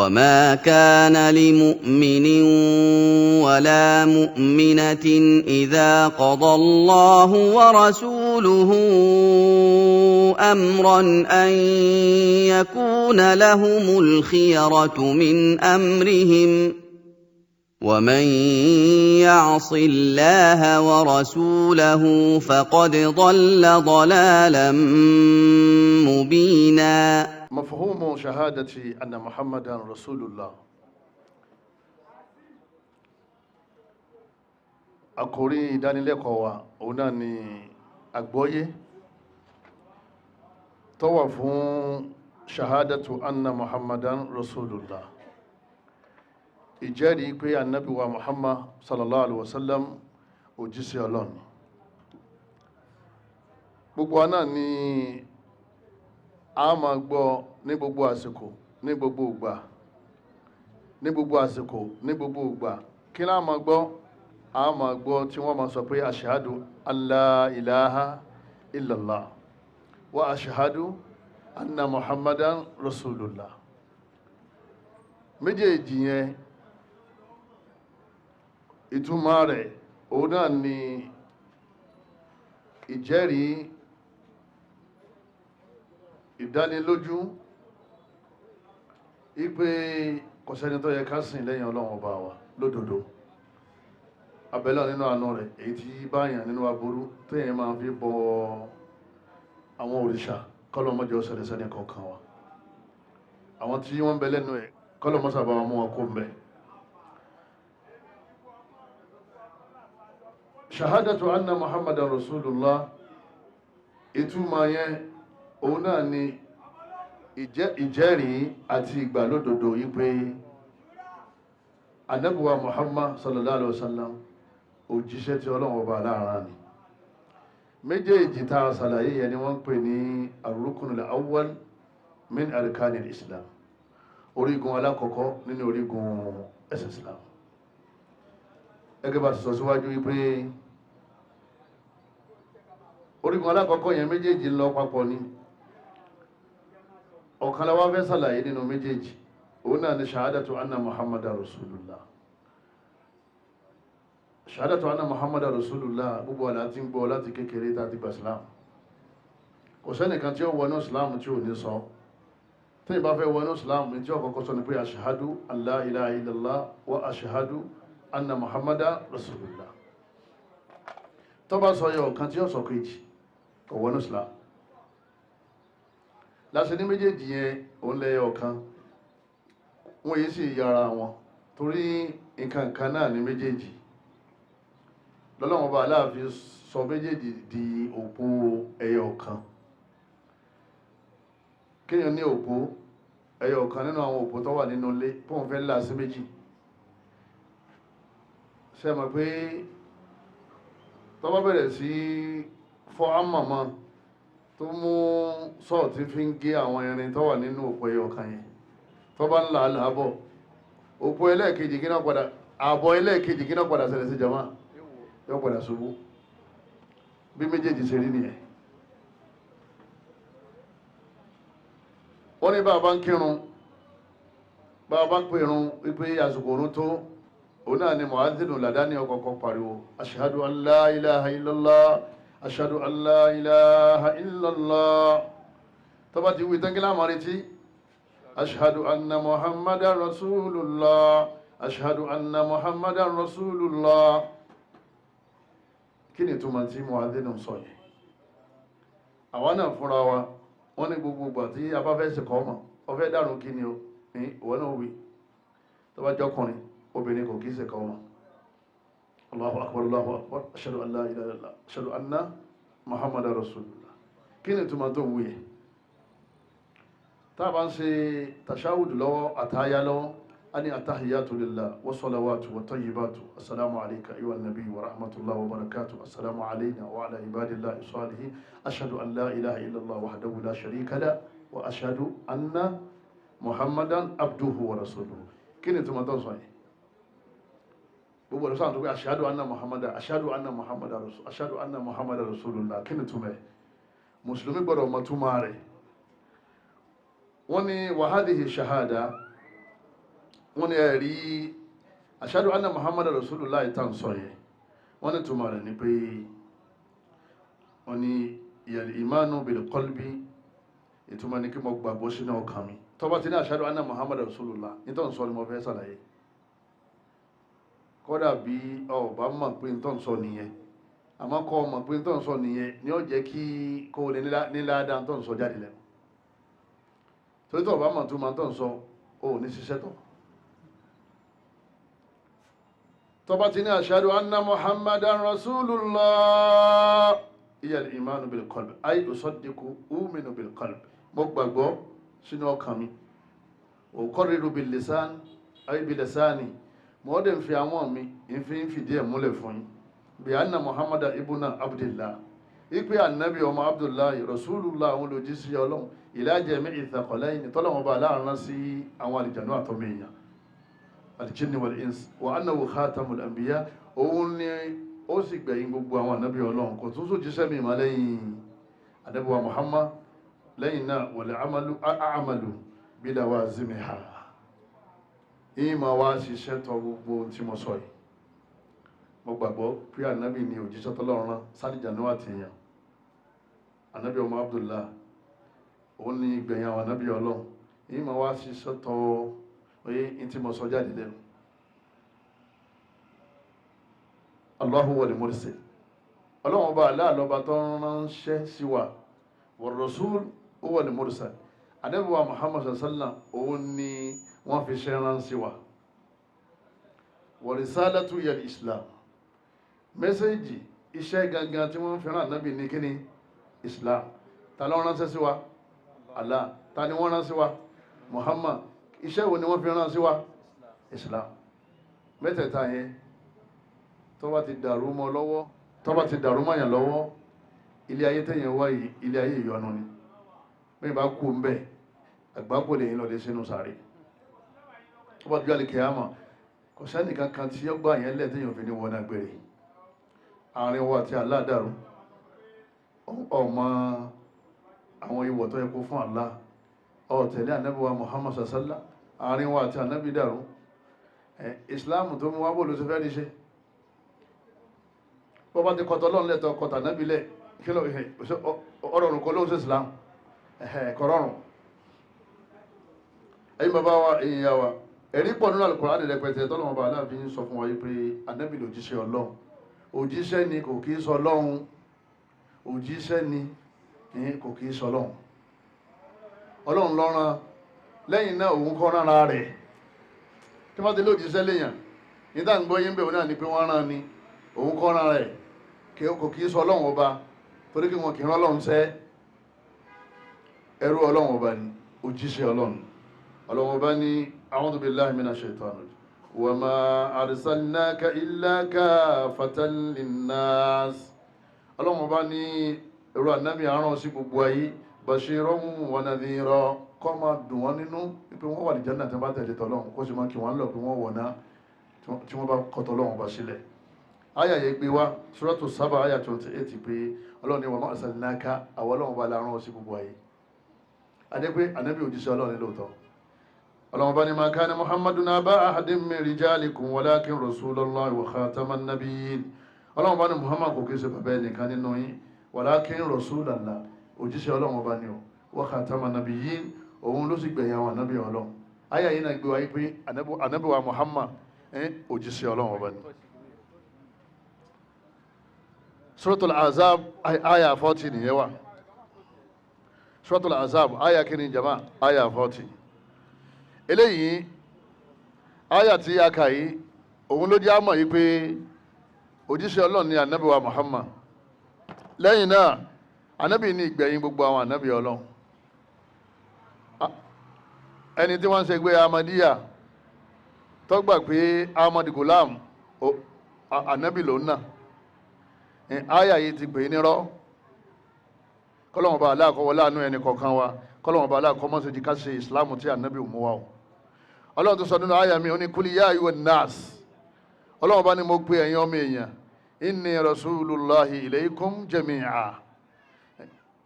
وما كان لمؤمن ولا مؤمنة إذا قضى الله ورسوله أمرا أن يكون لهم الخيرة من أمرهم ومن يعص الله ورسوله فقد ضل ضلالا مبينا. مفهوم شهادة أن محمدا رسول الله. àkòrí ìdánilẹ́kọ̀ọ́ wa òun náà ni àgbọ́yé tó wà fún shahadatu anna muhammadan rasulullah, ìjẹ́rìí pé annabi wa muhammad sallallahu alaihi wasallam òjíṣẹ́ Ọlọ́run. gbogbo wa náà ni a máa gbọ́ ní gbogbo àsìkò ní gbogbo ìgbà ní gbogbo àsìkò ní gbogbo ìgbà. kí la máa gbọ́? a máa gbọ́ tí wọ́n máa sọ pé ashhadu an la ilaha illallah wa ashhadu anna muhammadan rasulullah. méjèèjì yẹn ìtumọ̀ rẹ̀ òun náà ni ìjẹ́rìí, ìdánilójú ipe kò sẹ́ni tó yẹ ká sìn lẹ́yìn Ọlọ́run ọba wa lódodo. abẹ́lẹ̀ nínú àánú rẹ̀ èyí tí báyàn nínú aburú tó yẹn máa fi bọ àwọn òrìṣà kọ́lọ́mọ́jọ ṣẹlẹ̀ sẹ́ni kọ̀ọ̀kan wa. àwọn tí wọ́n ń bẹ lẹ́nu ẹ̀ kọ́lọ́mọ́sàbà wọn mú wọn kó ń bẹ. shahadatu anna muhammadan rasulullah, ìtumọ̀ yẹn òun náà ni ìjẹ́rìí àti ìgbàlódodo yìí pé ànábì wa muhammad sallallahu alaihi wasallam òjíṣẹ́ tí Ọlọ́run ọba láàrin ni. méjèèjì tá a ṣàlàyé yẹn ni wọ́n ń pè ní ar-rukunul awwal min arkanil islam, orígun alákọ̀ọ́kọ́ nínú orígun ẹ̀sìn islam. gẹ́gẹ́ bá ti sọ síwájú wípé orígun alákọ̀ọ́kọ́ yẹn méjèèjì lọ papọ̀ ni. ọ̀kan la wá fẹ́ ṣàlàyé nínú méjèèjì, òun náà ni shahadatu anna muhammadan rasulullah. shahadatu anna muhammadan rasulullah gbogbo àlá tí ń gbọ́ láti kékeré tàbí gba islam. kò sẹ́nìkan tí ó wọnú islam tí ò ní sọ. tí ìbá fẹ́ wọnú islam tí ó kọ́kọ́ sọ ni pé ashhadu an la ilaha illallah wa ashhadu anna muhammadan rasulullah. tó bá sọ yọ ọ̀kan tí ó sọ kejì kò wọnú islam. láti ní méjèèjì yẹn òun lẹ́yẹ ọ̀kan, wọ́n yìí sì yára wọn torí nǹkan kan náà ní méjèèjì. lọ́lọ́wọ́n bá aláàfin sọ méjèèjì di òpó ẹyọ ọ̀kan. kéèyàn ní òpó ẹyọ ọ̀kan nínú àwọn òpó tó wà nínú ilé pọ́n fẹ́ là sí méjì. ṣe mọ̀ pé tó bá bẹ̀rẹ̀ sí fọ́ ámàmọ́ tó mú sọ́ọ̀tí fi ń gé àwọn irin tó wà nínú òpó ẹyọ ọ̀kan yẹn, tó bá ń là á làábọ̀, òpó ẹlẹ́ẹ̀kejì kí náà padà, àbọ̀ ẹlẹ́ẹ̀kejì kí náà padà ṣẹlẹ̀ sí jama, yóò padà ṣubú. bí méjèèjì ṣe rí nìyẹn. wọ́n ní bàbá ń kírun, bàbá ń pèrun wípé àsìkò òrun tó, òun náà ni mu'adhdhinu làdáni ọkọ̀ọ̀kan pariwo ashhadu an la ilaha illallah ashhadu an la ilaha illallah. tó bá ti wí tán kí la máa retí? ashhadu anna muhammadan rasulullah, ashhadu anna muhammadan rasulullah. kí ni túmọ̀ tí mu'adhdhinu sọ yẹn? àwọn náà fúnra wa wọ́n ní gbogbo ìgbà tí a bá fẹ́ ṣe kọ́ mọ̀ ọfẹ́ dàrún kí ni o ní ìwọ náà wí. tó bá jọkùnrin obìnrin kò kí ṣe kọ́ mọ̀ Allahu akbar Allahu akbar ashhadu an la ilaha illallah ashhadu anna muhammadan rasulullah. kí ni túmọ̀ tó ń wúyẹ? tá a bá ń ṣe tashahud lọ́wọ́ àtàyà lọ́wọ́ a ní attahiyatu lillah wa salawatu wa tayyibatu assalamu alayka ayyuhan nabiy wa rahmatullahi wa barakatuh assalamu alayna wa ala ibadillahi salihin ashhadu an la ilaha illallah wahdahu la sharika lahu wa ashhadu anna muhammadan abduhu wa rasuluhu. kí ni túmọ̀ tó sọ yìí? gbogbo ọ̀dọ̀ sáà tó pé ashhadu anna muhammadan rasulullah. kí ni túmọ̀ ẹ̀? mùsùlùmí gbọ́dọ̀ mọ̀ túmọ̀ rẹ̀. wọ́n ní wa hadhihi shahada, shahadatu anna muhammadan rasulullah, shahadatu anna muhammadan rasulullah. kí ni túmọ̀ ẹ̀? mùsùlùmí gbọ́dọ̀ mọ̀ túmọ̀ rẹ̀. wọ́n ní wa hadhihi shahada, shahadatu anna muhammadan rasulullah. shahadatu anna muhammadan rasulullah. kí ni túmọ̀ ẹ̀? mùsùlùmí gbọ́dọ̀ mọ̀ túmọ̀ rẹ̀. wọ́n ní wa hadhihi shahada, wọ́n ní ẹ̀rí ashhadu anna muhammadu rasulullah ìtàn sọ yẹ wọ́n ní túmọ̀ rẹ̀ ní pé wọ́n ní ìmánu bil qalbi ìtumọ̀ ní kí mo gbàgbọ́ sínú ọkàn mi tó bá ti ní ashhadu anna muhammadu rasulullah ìtàn sọ ni mo fẹ́ sàlàyé kódà bí ọba mọ̀ pé ìtàn sọ nìyẹn àmọ́ kọ́ mọ̀ pé ìtàn sọ nìyẹn ni ó jẹ́ kí kó lè níláàdá ìtàn sọ jáde lẹ́nu torí tó ọba mọ̀ tó máa ìtàn sọ ó ní ṣiṣẹ́ tọ̀ tó bá ti ní ashhadu anna muhammadan rasulullah iya al-imanu bil qalbi ay usaddiqu uminu bil qalbi mo gbàgbọ́ sínú ọkàn mi uqarriru bil lisan ay bil lisani mo de fi àwọn mi in fi díẹ̀ múlẹ̀ fún yín bí anna muhammadan ibuna abdullah ipe annabi ọmọ abdullah rasulullah àwọn lòjíṣẹ́ Ọlọ́hun ila jami'i thaqalain tọ́lọ́wọ́n bá láàrin sí àwọn àlìjànú àtọ́mẹ́yàn al-jinni wal-ins wa annahu khatamul anbiya òun ni ó sì gbẹ̀yìn gbogbo àwọn ànábì Ọlọ́run kò tún sójíṣẹ́ mi máa lẹ́yìn ànábì wa Muhammad lẹ́yìn náà wal a'malu bi lawazimiha ìmọ̀ wá ṣiṣẹ́ tọ gbogbo tí mo sọ yìí mo gbàgbọ́ pé ànábì ni òjíṣẹ́ tọ́lọ́run rán sálìjànú àti èèyàn ànábì ọmọ Abdullah òun ni gbẹ̀yìn àwọn ànábì Ọlọ́run ìmọ̀ wá ṣiṣẹ́ tọ oye inti mo sọ jáde lẹ́nu Allahu wal mursil Ọlọ́hun bá aláàlọ́ba tó ránṣẹ́ sí wa wal rasul wal mursal Ànábì wa Muhammad sallam òun ni wọ́n fi ṣe rán sí wa wa risalatu yal islam mẹ́sẹ̀jì iṣẹ́ gangan tí wọ́n fi rán Ànábì ní kíni islam ta ló ránṣẹ́ sí wa Allah ta ni wọ́n rán sí wa Muhammad iṣẹ́ wo ni wọ́n fi rán sí wa islam mẹ́tẹ̀ẹ̀ta yẹn tó bá ti dàrú mọ́ lọ́wọ́ tó bá ti dàrú mọ́yàn lọ́wọ́ ilé ayé tẹ̀yìn wá yìí ilé ayé ìyọnu ni bẹ́ẹ̀ bá kú ń bẹ̀ àgbákò lè yín lọ́dẹ sínú sàárè tó bá dúró kíyámà kò sẹ́ni kankan tí ó gbà yẹn lẹ̀ tẹ̀yìn òfin ní wọn náà gbére àárín wa àti Allah dàrú ọmọ àwọn ìwọ̀ tó yẹ kó fún Allah ọ̀tẹ̀lé ànábì wa Muhammad sallallahu àárín wa àti ànábì dàrú islam tó mú wá bó ló ti fẹ́ ní ṣe bọ́ bá ti kọtọ lọ́n lẹ́tọ̀ kọtà ànábì lẹ́ kí lọ ọ̀rọ̀rùn kọ lóòsí islam kọ̀rọ̀rùn ẹ̀yin bàbá wa èyí ya wa ẹ̀rí pọ̀ nínú Al-Qur'ani rẹpẹtẹ tọ́lọ́mọ bá aláàfin sọ fún wa yìí pé ànábì lòjíṣẹ́ Ọlọ́run òjíṣẹ́ ni kò kí sọ Ọlọ́run òjíṣẹ́ ni kò kí sọ Ọlọ́run Ọlọ́run lọ́rán lẹ́yìn náà òun kọ́ rárá rẹ̀ tí wọ́n ti lé òjíṣẹ́ léyàn nígbà ń gbọ́ yín bẹ̀rẹ̀ náà ni pé wọ́n rán ni òun kọ́ rárá rẹ̀ kò kí sọ Ọlọ́run ọba torí kí wọn kì í rán Ọlọ́run sẹ́ ẹrú Ọlọ́run ọba ni òjíṣẹ́ Ọlọ́run Ọlọ́run ọba ní a'udhu billahi minash shaitani wa ma arsalnaka illa kaffatan linnas Ọlọ́run ọba ní ẹrú ànábì àrán sí gbogbo ayé bashiran wa nadhira kọ́ máa dùn wọ́n nínú pé wọ́n wà ní Jánnà tí wọ́n bá tẹ̀lé tọ́lọ́run kó sì máa kí wọ́n lọ pé wọ́n wọ̀ná tí wọ́n bá kọ́ tọ́lọ́run bá sílẹ̀ àyà yẹ gbé wá Suratu Saba àyà 28 pé Ọlọ́run ni wa ma arsalnaka àwọn Ọlọ́run bá láàrán sí gbogbo ayé adé pé ànábì òjíṣẹ́ Ọlọ́run ní lóòótọ́ Ọlọ́run bá ní ma kana Muhammadun aba ahadin min rijalikum walakin rasulallahi wa khataman nabiyyin Ọlọ́run bá ní Muhammad kò kí ṣe bàbá ẹnìkan nínú yín walakin rasulallah òjíṣẹ́ Ọlọ́run ọba ni ó wa khataman nabiyyin òun ló sì gbẹ̀yìn àwọn ànábì Ọlọ́run ayà yìí náà gbé wáyé pé ànábì wa Muhammad òjíṣẹ́ Ọlọ́run ọba ni Suratul Ahzab ayà 40 nìyẹn wà Suratul Ahzab ayà kìíní jama ayà 40 eléyìí ayà tí a kà yìí òun ló jẹ́ àmọ̀ yìí pé òjíṣẹ́ Ọlọ́run ni ànábì wa Muhammad lẹ́yìn náà ànábì ní ìgbẹ̀yìn gbogbo àwọn ànábì Ọlọ́run ẹni tí wọ́n ń ṣe gbé Ahmadiyya tó gbà pé Ahmad Gulam ànábì lòun náà àyà yìí ti pè é nírọ́ kọ́lọ́mọ̀ bá aláàkọ́wọ́ láàánú ẹni kọ̀ọ̀kan wa kọ́lọ́mọ̀ bá aláàkọ́ mọ́ sí jí ká ṣe ìsìláàmù tí ànábì mú wa o Ọlọ́run tó sọ nínú àyà mi ó ní kúlí yá ayyuhan nas Ọlọ́run bá ní mo pé ẹ̀yin ọmọ èèyàn inni rasulullahi ilaykum jami'a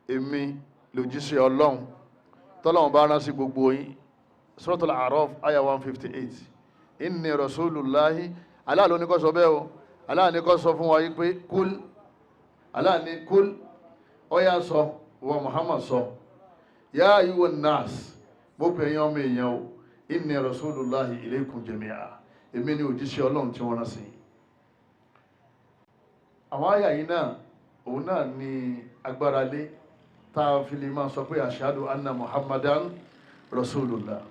èmi lòjíṣẹ́ Ọlọ́run tọ́lọ́run bá rán sí gbogbo yín Suratul A'raf àyà 158 inni rasulullahi Allah ló ní kó sọ bẹ́ẹ̀ o Allah ní kó sọ fún wa yìí pé kúl Allah ní kúl ó yá sọ wa Muhammad sọ ya ayyuhan nas mo pè yín ọmọ èèyàn o inni rasulullahi ilaykum jami'a èmi ni òjíṣẹ́ Ọlọ́run tí wọ́n rán sí àwọn àyà yìí náà òun náà ni agbára lé tá a fi lè máa sọ pé ashhadu anna Muhammadan rasulullah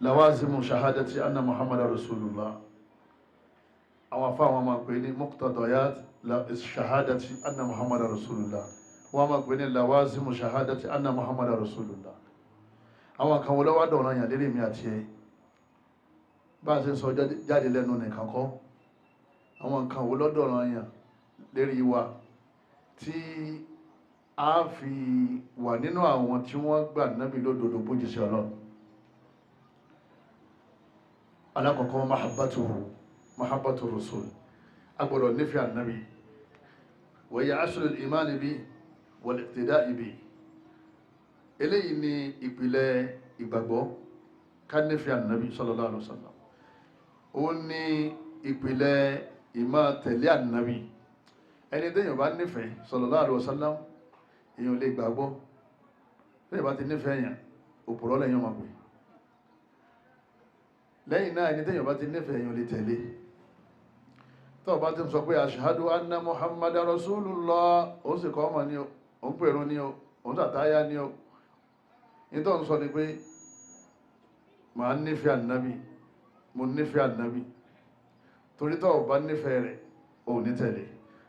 lawazimu shahadati anna Muhammadan rasulullah àwọn afá wọn máa pè ní muqtadayat shahadati anna Muhammadan rasulullah wọ́n máa pè ní lawazimu shahadati anna Muhammadan rasulullah àwọn kan wọ́n lọ́wọ́ dọ̀rọ̀ yàn lérí mi àti ẹ̀ bá a ṣe sọ jáde lẹ́nu nìkan kọ́ àwọn kan wọ́n lọ́dọ̀rọ̀ yàn lérí wa tí a fi wà nínú àwọn tí wọ́n gbà nábì lódodo bójíṣẹ́ Ọlọ́run alákọ̀ọ́kọ́ mahabbatu rasul agbọ́dọ̀ nífẹ̀ẹ́ ànábì wa hiya aslul imani bi wal iqtida'i bi eléyìí ni ìpìlẹ̀ ìgbàgbọ́ ká nífẹ̀ẹ́ ànábì sallallahu alaihi wasallam ó ní ìpìlẹ̀ ìmá tẹ̀lé ànábì ẹni téèyàn bá nífẹ̀ẹ́ sallallahu alaihi wasallam èèyàn lè gbàgbọ́ téèyàn bá ti nífẹ̀ẹ́ yàn òpùrọ́ lẹ́yìn ọmọ pè lẹ́yìn náà ẹni téèyàn bá ti nífẹ̀ẹ́ èèyàn lè tẹ̀lé tó bá ti sọ pé ashhadu anna Muhammadan rasulullah ó sì kọ́ ọmọ ní o ó ń pèrún ní o ó ń tàtáyá ní o nítorí ń sọ ni pé màá nífẹ̀ẹ́ ànábì mo nífẹ̀ẹ́ ànábì torí tó bá nífẹ̀ẹ́ rẹ̀ ò ní tẹ̀lé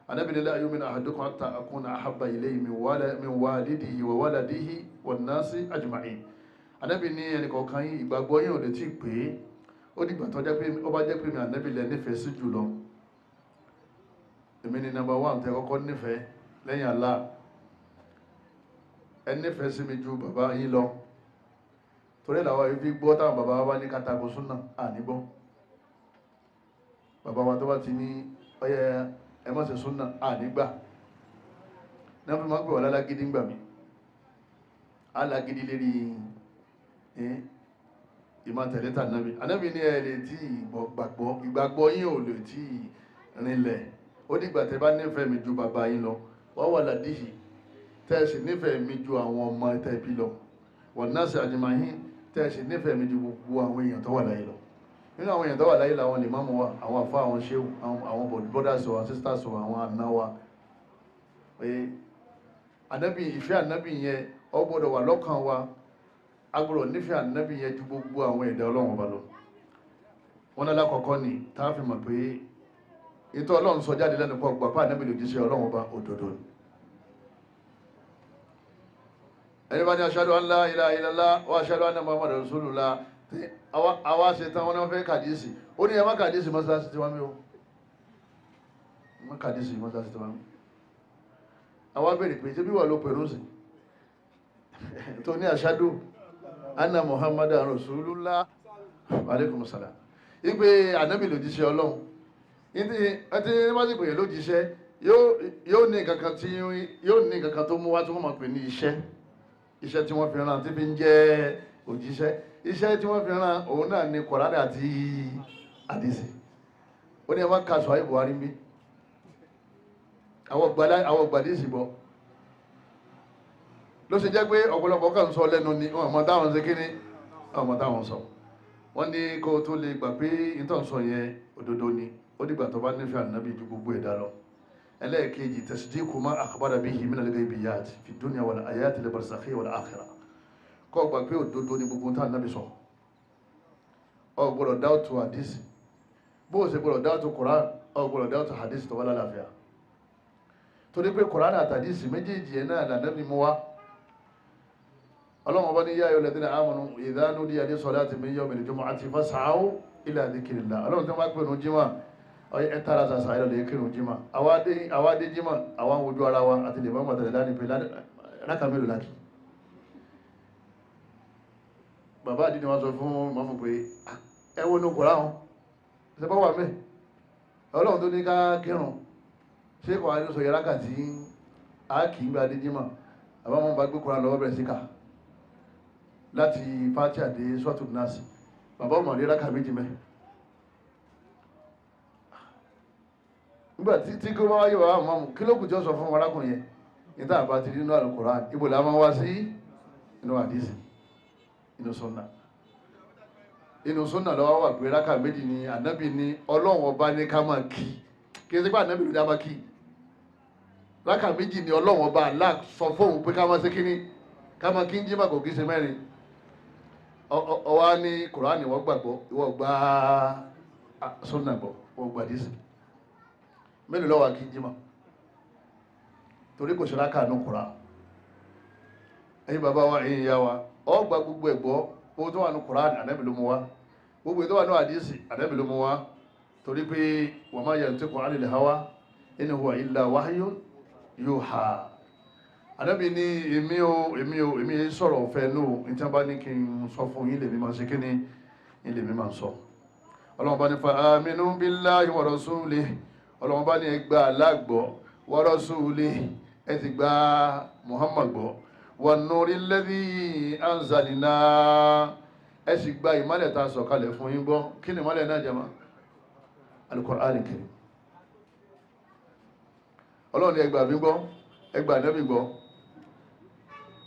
ànábì la yu'minu ahadukum hatta akuna ahabba ilayhi min walidihi wa waladihi wan nasi ajma'in ànábì ní ẹnì kọ̀ọ̀kan yín ìgbàgbọ́ yín ò lè tí ì pé ó dìgbà tó jẹ́ pé ó bá jẹ́ pé mi ànábì lẹ nífẹ̀ẹ́ sí jùlọ èmi ni number one tẹ kọ́kọ́ nífẹ̀ẹ́ lẹ́yìn Allah ẹ nífẹ̀ẹ́ sí mi ju bàbá yín lọ torí làwọn ibi gbọ́ táwọn bàbá wa bá ní kátàkó súnà ànígbọ́ bàbá wa tó bá ti ní ọyẹ ẹ má ṣe súnà ànígbà náà fi máa ń pè wà lálágídí ńgbà mi alágídí lérí ìmọ̀ tẹ̀lé tà nábì ànábì ní ẹ lè tí ìgbàgbọ́ yín ò lè tí rinlẹ̀ ó dìgbà tẹ bá nífẹ̀ẹ́ mi ju bàbá yín lọ wọ́n wà ládìhì tẹ́ẹ̀sì nífẹ̀ẹ́ mi ju àwọn ọmọ tẹ́ẹ̀bí lọ wọ̀n náà sì àjùmáyín tẹ́ẹ̀sì nífẹ̀ẹ́ mi ju gbogbo àwọn èèyàn tó wà láyé lọ nínú àwọn èèyàn tó wà láyé làwọn lè máa mú wa àwọn àfá àwọn ṣéwù àwọn brothers wa sisters wa àwọn àna wa ànábì ìfẹ́ ànábì yẹn ó gbọ́dọ̀ wà lọ́kàn wa a gbọ́dọ̀ nífẹ̀ẹ́ ànábì yẹn ju gbogbo àwọn ẹ̀dá Ọlọ́run ọba lọ wọn lọ́la kọ̀ọ̀kan ni tá a fi mọ̀ pé ètò Ọlọ́run sọ jáde lẹ́nu pọ̀ gbàpá ànábì lòjíṣẹ́ Ọlọ́run ọba òdodo ni ẹni bá ní ashhadu an la ilaha illallah wa ashhadu anna Muhammadan rasulullah àwa ṣe tán wọn náà fẹ́ kàdísì ó ní ẹ má kàdísì mọ́sálásí tí wọ́n mi ó má kàdísì mọ́sálásí tí wọ́n mi àwa bèèrè pé tí bí wà ló pẹ̀lú sí tó ní ashhadu anna Muhammadan rasulullah alaikum salam ìpè ànábì lòjíṣẹ́ Ọlọ́run ẹtí wọ́n sì pè lójíṣẹ́ yóò ní kankan tó mú wá tí wọ́n máa pè ní iṣẹ́ tí wọ́n fi rán tí fi ń jẹ́ òjíṣẹ́ iṣẹ́ tí wọ́n fi rán òun náà ni Kùránì àti àdìsí ó ní ẹ má ka Sahih Buhari bí àwọn gbàdísì bọ́ ló ṣe jẹ́ pé ọ̀pọ̀lọpọ̀ kan sọ lẹ́nu ni wọn mọ̀ táwọn ṣe kíní wọn mọ̀ táwọn sọ wọ́n ní kó tó lè gbà pé ìtàn sọ yẹn òdodo ni ó dìgbà tó bá nífẹ̀ẹ́ ànábì ju gbogbo ẹ̀dá lọ ẹlẹ́ẹ̀kejì tasdiqu ma akhbara bihi min al-ghaybiyat fi dunya wal ayati al-barzakhiyya wal akhirah kọ́ gbà pé òdodo ni gbogbo tá ànábì sọ ọ gbọ́dọ̀ dáwọ́tò hadisi bó o ṣe gbọ́dọ̀ dáwọ́tò Qur'an ọ gbọ́dọ̀ dáwọ́tò hadisi tó wà lálàáfíà torí pé Qur'an àti hadisi méjèèjì ẹ̀ náà lànàbì mú wá ọlọ́run bá ní yá ayyuhal ladhina amanu idha nudiya lis-salati min yawmil jumu'ati fas'aw ila dhikrillah ọlọ́run tó bá pè ní jímọ̀ ẹ tààrà sàṣà ẹ̀rọ lè kírun jímọ̀ àwádé jímọ̀ àwọn ojú ara wa àti lè mọ́ mọ̀tẹ̀lẹ̀ láti pé láka mélòó láti bàbá àdínì wọ́n sọ fún mọ́mù pé ẹwọ́n ní okòrò àwọn ṣẹpọ̀ wà mẹ́ ọlọ́run tó ní ká kírun ṣé kò wá ní sọ yẹ láka tí a kì í gbé adé jímọ̀ àbáwọn bá gbé kóra lọ́wọ́ bẹ̀rẹ̀ síkà láti Fatiha dé Suratul Nas bàbá ọmọ rí rákà méjì mẹ́ nígbà tí kí wọ́n wáyé wàá mọ́mù kí ló kù tí ó sọ fún arákùnrin yẹn níta àbá ti rí inú Al-Qur'an ibo la máa wá sí inú àdísì inú sunna lọ́wọ́ wà pé rákà méjì ni ànábì ní Ọlọ́run ọba ní ká máa kí kí ẹ sí pé ànábì ló dá máa kí rákà méjì ni Ọlọ́run ọba Allah sọ fóun pé ká máa ṣe kíní ká máa kí ń jí màkò kí ṣe mẹ́rin ọwá ní Kùránì wọ́n gbàgbọ́ ìwọ gba sunna gbọ́ wọ́n gba àdísì mélòó lọ́wọ́ kí ń jí mà torí kò ṣe rákà ní Kùránì ẹ̀yin bàbá wa ẹ̀yin ìyá wa ọ gba gbogbo ẹ̀gbọ́ gbogbo tó wà ní Kùránì ànábì ló mú wá gbogbo tó wà ní àdísì ànábì ló mú wá torí pé wa ma yantiqu anil hawa in huwa illa wahyun yuha ànábì ní èmi sọ̀rọ̀ ọ̀fẹ́ nù ní tí wọ́n bá ní kí n sọ fún yín lèmi máa ṣe kí ni lèmi máa sọ ọlọ́run bá ní fa aminu billahi wa rasulihi ọlọ́run bá ní ẹ gba Allah gbọ́ wa rasulihi ẹ ti gba Muhammad gbọ́ wọnúrí lẹ́bí anzalina ẹ sì gba ìmọ́lẹ̀ ta sọ̀kalẹ̀ fún yín gbọ́ kí ni ìmọ́lẹ̀ náà jẹma Al-Qur'an Al-Karim ọlọ́run ẹgbà mi gbọ́ ẹgbà nẹ́bí gbọ́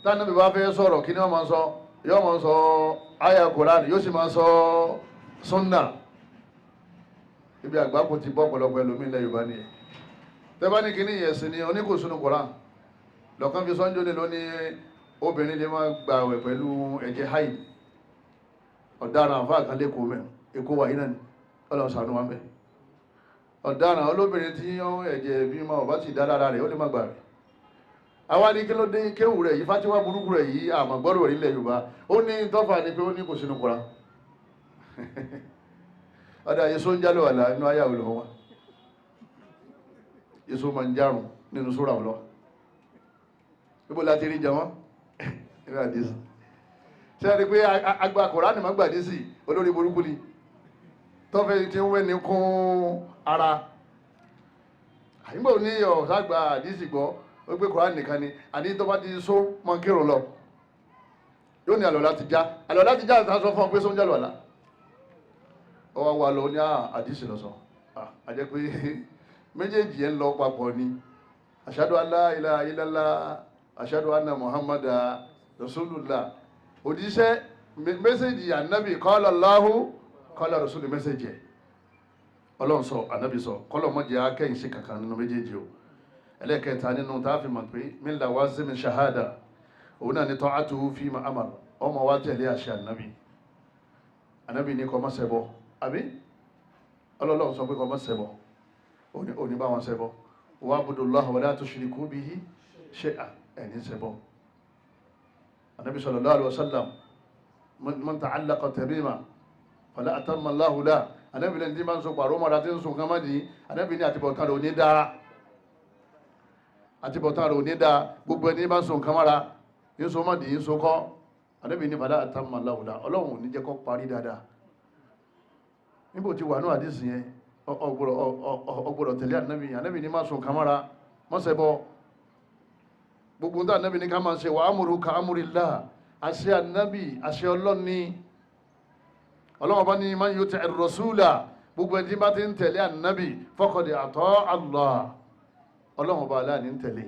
tá nẹ́bí bá fẹ́ sọ̀rọ̀ kí ni wọ́n máa sọ yóò máa sọ àyà Qur'an yóò sì máa sọ sunna ibi àgbákò ti bọ́ ọ̀pọ̀lọpọ̀ ẹlòmí ilẹ̀ Yorùbá ni tẹ́bá ní kí ní ìyẹ̀sìn ni oníkòsínú Qur'an lọ́kàn fi sọ́njọ́ ní lóní obìnrin lè máa gbà wẹ̀ pẹ̀lú ẹ̀jẹ̀ haid ọ̀daràn àfáà kan lẹ́kọ̀ọ́ mẹ́ èkó wà yínà ní ọlọ́run ṣàánú wa mẹ́ ọ̀daràn olóbìnrin tí ó ẹ̀jẹ̀ bí ma ọ̀bá ti dá lára rẹ̀ ó lè má gbà rẹ̀ àwa ní kí ló dé kéwù rẹ̀ yìí fátíwá burúkú rẹ̀ yìí àmọ̀gbọ́rọ̀ rẹ̀ ilẹ̀ Yorùbá ó ní tọ́fà ni pé ó ní kò sínú Kùránì ọ̀dà yẹsọ ń jálò àlà inú ayáwó lọ́wọ́ yẹsọ máa ń járùn nínú sóra ọlọ́wọ́ níbo láti rí jẹmọ́ ìrìn àdísì ṣe rí pé agbá Kùránì má gbàdísì olórí burúkú ni tọ́fẹ́ tí ń wé ní kún ara àyíbò ní ọ̀ságbà àdísì gbọ́ ó gbé Kùránì nìkan ni àdí tó bá ti só mọ́ kírun lọ yóò ní àlọ́lá ti já àlọ́lá ti já àti sọ fún ọ pé sóúnjẹ́ lọ́la ọwọ́ wa lọ ní àdísì lọ́sọ̀ àjẹ́ pé méjèèjì ẹ̀ ń lọ papọ̀ ni ashhadu an la ilaha illallah ashhadu anna muhammada rasulullah òjíṣẹ́ mẹ́sẹ̀jì ànábì qala Allahu qala rasulu mẹ́sẹ̀jì ọlọ́run sọ ànábì sọ kọ́lọ̀ mọ́jẹ́ akẹ́yìn sí kankan nínú méjèèjì o ẹlẹ́kẹta nínú tààfin mọ̀ pé min lawazimi shahada òun náà ni ta'atuhu fima amara ọmọ wa tẹ̀lé àṣẹ ànábì ní kó má ṣẹbọ àbí ọlọ́run sọ pé kó má ṣẹbọ òní bá wọn ṣẹbọ wa'budullaha wa la tushriku bihi shay'an ẹni ṣẹbọ Ànábì sallallahu alaihi wasallam man ta'allaqa tamima fala atamma Allahu lahu Ànábì lẹ́ni tí máa ń sọ pàrọ̀ mọ́ra tí ń sùn kan mọ́dí Ànábì ní àtibọ̀tán rẹ̀ ò ní dáa gbogbo ẹni bá ń sùn kan mọ́ra ń so mọ́dí ń so kọ́ Ànábì ní fala atamma Allahu lahu ọlọ́run ní jẹ́ kó parí dáadáa níbo ti wà ní àdísì yẹn ọgbọ̀rọ̀ tẹ̀lé Ànábì ní máa sùn kan mọ́ra mọ́sẹ̀bọ́ gbogbo ǹdá ànábì ní ká máa ṣe wà ámùrú ka ámùrìlá àṣẹ ànábì àṣẹ ọlọ́ni ọlọ́wọ́ bá ní man yuti ar-rasula gbogbo ẹni tí bá ti ń tẹ̀lé ànábì faqad ata Allah ọlọ́wọ́ bá aláà ní ń tẹ̀lé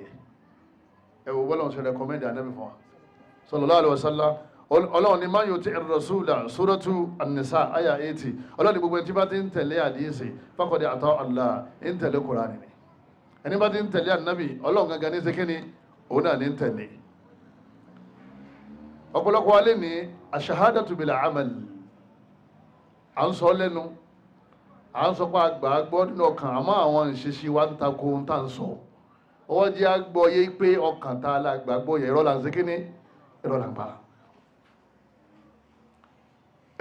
ẹwọ bọ́lọ́wọ́ ṣe rẹ̀kọ́mẹ́ndì ànábì fún wa sallallahu alaihi wasallam ọlọ́wọ́ ní man yuti ar-rasula suratu an-nisa aya 80 ọlọ́wọ́ ní gbogbo ẹni tí bá ti ń tẹ̀lé àdíyèsí faqad ata Allah ń tẹ̀lé Kùránì ni ẹni bá ti ń tẹ̀lé ànábì ọlọ́wọ́ gangan ní sekini òun náà ní ń tẹ̀lé ọ̀pọ̀lọpọ̀ alẹ́ ní aṣahádàtù bil amal à ń sọ lẹ́nu à ń sọ pé àgbà gbọ́ nínú ọkàn àmọ́ àwọn ìṣesí wa ń takò ń tà ń sọ ọwọ́ jẹ́ àgbọ̀ yé pé ọkàn tá a la gbàgbọ́ yẹ ẹ̀rọ là ń ṣe kíní ẹ̀rọ là ń pa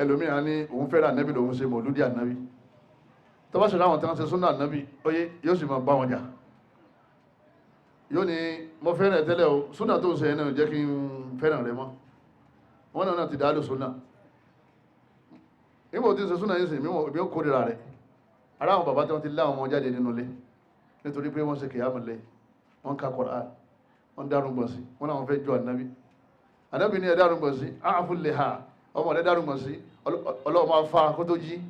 ẹlòmíràn ní òun fẹ́ràn ànábì lòun ṣe mọ̀lúdí ànábì tó bá ṣe láwọn tí wọ́n ṣe súnà ànábì oyé yóò sì máa bá wọn jà yóò ní mo fẹ́ràn tẹ́lẹ̀ o súnà tó ń ṣe náà jẹ́ kí n fẹ́ràn rẹ mọ́ wọ́n náà ti dáálù súnà nígbà tí ń ṣe súnà yìí sì mímọ̀ ìbí ó kórìíra rẹ̀ ara àwọn bàbá tí wọ́n ti lá àwọn ọmọ jáde nínú ilé nítorí pé wọ́n ṣe kìyàmù lé wọ́n ka Qur'an wọ́n dárúgbọ̀n sí wọ́n náà wọ́n fẹ́ jọ ànábì ní ẹ dárúgbọ̀n sí áàfúnlẹ̀ ha ọmọ rẹ̀ dárúgbọ̀n sí ọlọ́run máa fa kó tó jí.